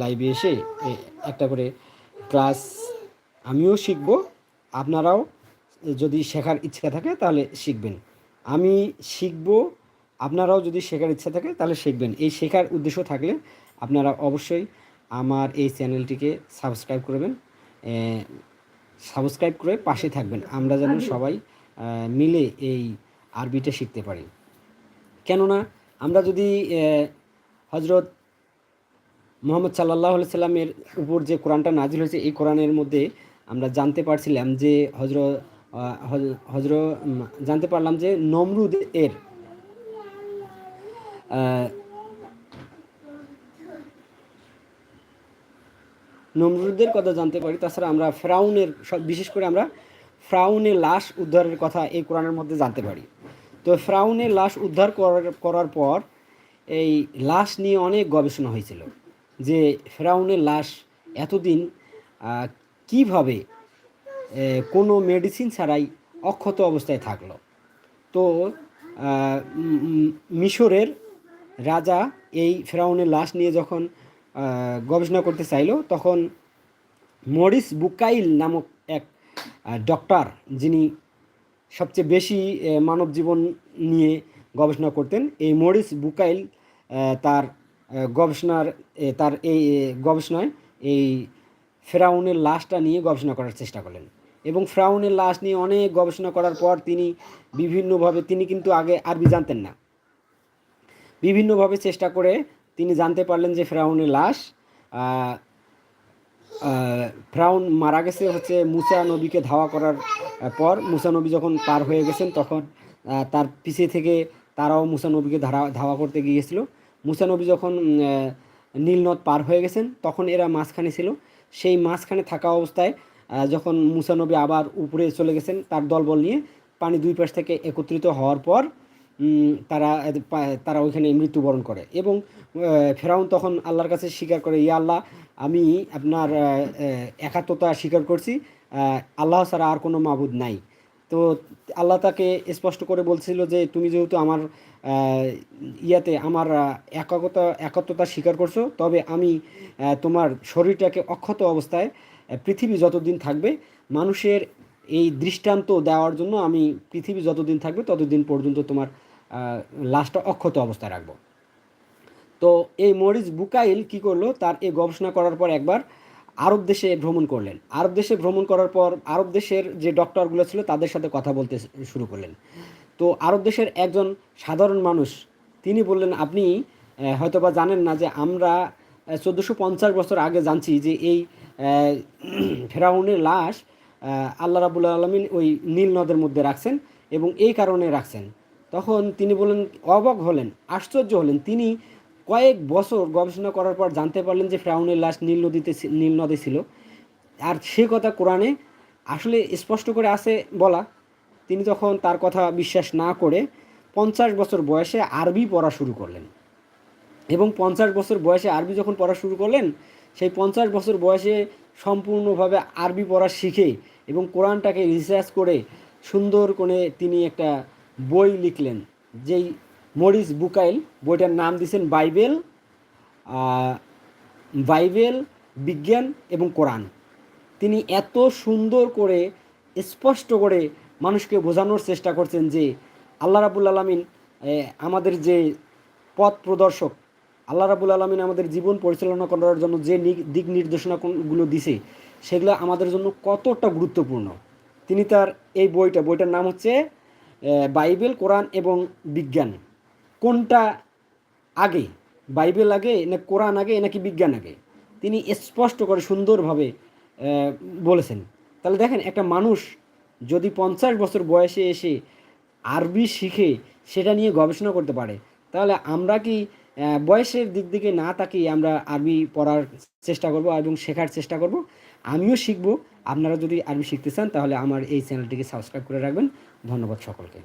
লাইভে এসে একটা করে ক্লাস আমিও শিখব, আপনারাও যদি শেখার ইচ্ছা থাকে তাহলে শিখবেন। আমি শিখব, আপনারাও যদি শেখার ইচ্ছা থাকে তাহলে শিখবেন। এই শেখার উদ্দেশ্য থাকলে আপনারা অবশ্যই আমার এই চ্যানেলটিকে সাবস্ক্রাইব করবেন, সাবস্ক্রাইব করে পাশে থাকবেন। আমরা যেন সবাই মিলে এই আরবিটা শিখতে পারি। কেননা আমরা যদি হজরত মুহাম্মদ সাল্লাল্লাহু আলাইহি সাল্লামের উপর যে কোরআনটা নাজিল হয়েছে, এই কোরআনের মধ্যে আমরা জানতে পারছিলাম যে জানতে পারলাম যে নমরুদ এর নমরুদের কথা জানতে পারি। তাছাড়া আমরা ফেরাউনের, বিশেষ করে আমরা ফেরাউনের লাশ উদ্ধারের কথা এই কোরআনের মধ্যে জানতে পারি। তো ফেরাউনের লাশ উদ্ধার করার পর এই লাশ নিয়ে অনেক গবেষণা হয়েছিল যে ফেরাউনের লাশ এতদিন কিভাবে কোনো মেডিসিন ছাড়াই অক্ষত অবস্থায় থাকলো। তো মিশরের রাজা এই ফেরাউনের লাশ নিয়ে যখন গবেষণা করতে চাইল, তখন মরিস বুকাইল নামক এক ডক্টর, যিনি সবচেয়ে বেশি মানব জীবন নিয়ে গবেষণা করতেন, এই মরিস বুকাইল তার গবেষণায় এই ফেরাউনের লাশটা নিয়ে গবেষণা করার চেষ্টা করলেন। এবং ফেরাউনের লাশ নিয়ে অনেক গবেষণা করার পর তিনি বিভিন্নভাবে, তিনি কিন্তু আগে আরবি জানতেন না, বিভিন্নভাবে চেষ্টা করে তিনি জানতে পারলেন যে ফেরাউনের লাশ, ফেরাউন মারা গেছে হচ্ছে মুসা নবীকে ধাওয়া করার পর। মুসা নবী যখন পার হয়ে গেছেন, তখন তার পিছে থেকে তারাও মুসা নবীকে ধাওয়া করতে গিয়েছিল। মুসা নবী যখন নীলনদ পার হয়ে গেছেন, তখন এরা মাঝখানে ছিল। সেই মাঝখানে থাকা অবস্থায় যখন মুসা নবী আবার উপরে চলে গেছেন তার দলবল নিয়ে, পানি দুই পাশ থেকে একত্রিত হওয়ার পর তারা তারা ওইখানে মৃত্যুবরণ করে। এবং ফেরাউন তখন আল্লাহর কাছে স্বীকার করে, ইয়া আল্লাহ, আমি আপনার একাত্মতা স্বীকার করছি, আল্লাহ ছাড়া আর কোনো মাবুদ নাই। তো আল্লাহ তাকে স্পষ্ট করে বলছিল যে তুমি যেহেতু আমার আমার একাত্মতা স্বীকার করছো, তবে আমি তোমার শরীরটাকে অক্ষত অবস্থায় পৃথিবী যতদিন থাকবে মানুষের এই দৃষ্টান্ত দেওয়ার জন্য আমি পৃথিবী যতদিন থাকবে ততদিন পর্যন্ত তোমার লাশটা অক্ষত অবস্থায় রাখবো। তো এই মরিস বুকাইল কি করলো, তার এই গবেষণা করার পর একবার আরব দেশে ভ্রমণ করলেন। আরব দেশে ভ্রমণ করার পর আরব দেশের যে ডক্টরগুলো ছিল তাদের সাথে কথা বলতে শুরু করলেন। তো আরব দেশের একজন সাধারণ মানুষ, তিনি বললেন, আপনি হয়তোবা জানেন না যে আমরা 1450 বছর আগে জানছি যে এই ফেরাউনের লাশ আল্লাহ রাব্বুল আলামিন ওই নীল নদের মধ্যে রাখছেন এবং এই কারণে রাখছেন। তখন তিনি বললেন, অবাক হলেন, আশ্চর্য হলেন। তিনি কয়েক বছর গবেষণা করার পর জানতে পারলেন যে ফেরাউনের লাশ নীল নদে ছিল। আর সে কথা কোরআনে আসলে স্পষ্ট করে আছে বলা। তিনি তখন তার কথা বিশ্বাস না করে 50 বছর বয়সে আরবি পড়া শুরু করলেন। এবং 50 বছর বয়সে আরবি যখন পড়া শুরু করলেন, সেই 50 বছর বয়সে সম্পূর্ণভাবে আরবি পড়া শিখে এবং কোরআনটাকে রিসার্চ করে সুন্দর করে তিনি একটা বই লিখলেন, যেই মরিস বুকাইল বইটার নাম দিয়েছেন বাইবেল, বিজ্ঞান এবং কোরআন। তিনি এত সুন্দর করে স্পষ্ট করে মানুষকে বোঝানোর চেষ্টা করছেন যে আল্লাহ রাব্বুল আলামিন আমাদের যে পথ প্রদর্শক, আল্লাহ রাব্বুল আলামিন আমাদের জীবন পরিচালনা করার জন্য যে দিক নির্দেশনাগুলো দিছে, সেগুলো আমাদের জন্য কতটা গুরুত্বপূর্ণ। তিনি তার এই বইটার নাম হচ্ছে বাইবেল, কোরআন এবং বিজ্ঞান। কোনটা আগে, বাইবেল আগে না কোরআন আগে নাকি বিজ্ঞান আগে, তিনি স্পষ্ট করে সুন্দরভাবে বলেছেন। তাহলে দেখেন, একটা মানুষ যদি 50 বছর বয়সে এসে আরবি শিখে সেটা নিয়ে গবেষণা করতে পারে, তাহলে আমরা কি বয়সের দিক দিকে না তাকিয়ে আমরা আরবি পড়ার চেষ্টা করব এবং শেখার চেষ্টা করব? আমিও শিখব। আপনারা যদি আরবি শিখতে চান তাহলে আমার এই চ্যানেলটিকে সাবস্ক্রাইব করে রাখবেন। ধন্যবাদ সকলকে।